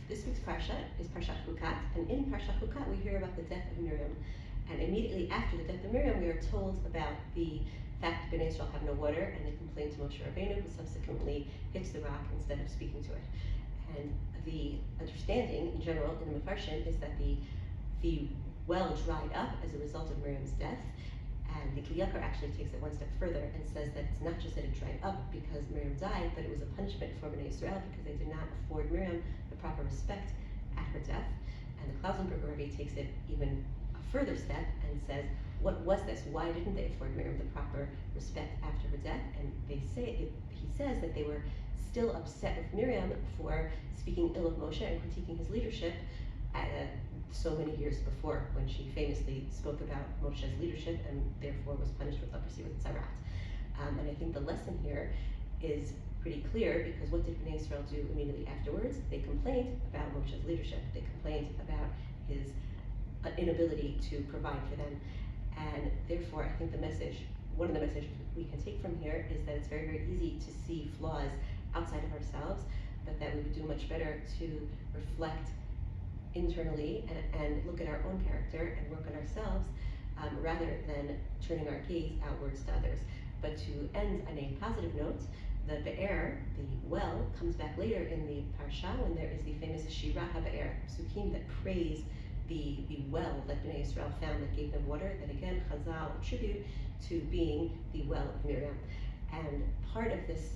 This week's Parsha is Parashat Chukat, and in Parashat Chukat we hear about the death of Miriam. And immediately after the death of Miriam, we are told about the fact that Bnei Israel have no water, and they complain to Moshe Rabbeinu, who subsequently hits the rock instead of speaking to it. And the understanding in general in the Mefarshim is that the well dried up as a result of Miriam's death. And the Kli Yakar actually takes it one step further and says that it's not just that it dried up because Miriam died, but it was a punishment for Bnei Israel because they did not afford Miriam the proper respect at her death. And the Klausenberger Rebbe takes it even a further step and says, what was this? Why didn't they afford Miriam the proper respect after her death? And he says that they were still upset with Miriam for speaking ill of Moshe and critiquing his leadership so many years before, when she famously spoke about Moshe's leadership and therefore was punished with leprosy with Tzarat. And I think the lesson here is pretty clear, because what did Bnei Israel do immediately afterwards? They complained about Moshe's leadership. They complained about his inability to provide for them. And therefore, I think one of the messages we can take from here is that it's very, very easy to see flaws outside of ourselves, but that we would do much better to reflect internally and look at our own character and work on ourselves rather than turning our gaze outwards to others. But to end on a positive note, the Be'er, the well, comes back later in the Parsha when there is the famous Shira HaBe'er, psukim that praise the well that Bnei Israel found that gave them water, that again Chazal attribute to being the well of Miriam. And part of these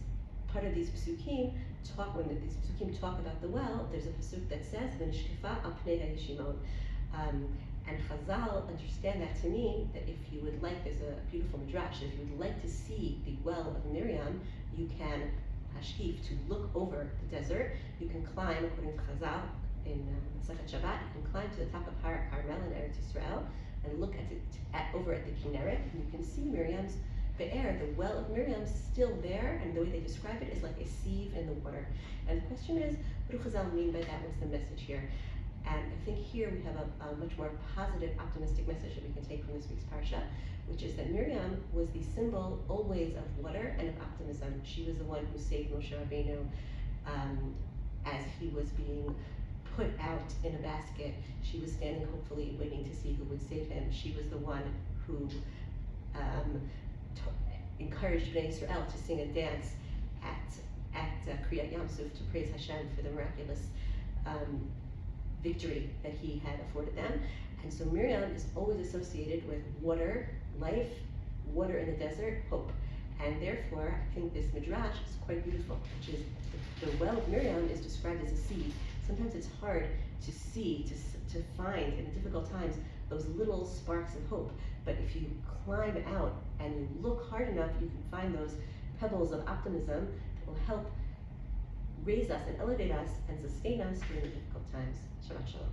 psukim talk about the well, there's a pasuk that says, "V'nishkefa al pnei ha'yeshimon." And Chazal understand that to mean that if you would like, there's a beautiful midrash, that if you would like to see the well of Miriam, you can hashkif, to look over the desert. You can climb, according to Chazal, in Masechet Shabbat, you can climb to the top of Har Carmel in Eretz Yisrael and look over at the Kinneret, and you can see Miriam's Be'er, the well of Miriam, still there, and the way they describe it is like a sieve in the water. And the question is, what do Chazal mean by that? What's the message here? And I think here we have a much more positive, optimistic message that we can take from this week's Parsha, which is that Miriam was the symbol always of water and of optimism. She was the one who saved Moshe Rabbeinu as he was being put out in a basket. She was standing hopefully waiting to see who would save him. She was the one who encouraged Bnei Israel to sing a dance at Kriyat Yamsuf to praise Hashem for the miraculous victory that he had afforded them. And so Miriam is always associated with water, life, water in the desert, hope. And therefore, I think this midrash is quite beautiful, which is the well of Miriam is described as a seed. Sometimes it's hard to see, to find in the difficult times those little sparks of hope. But if you climb out and you look hard enough, you can find those pebbles of optimism that will help raise us and elevate us and sustain us during the difficult times. Shabbat Shalom.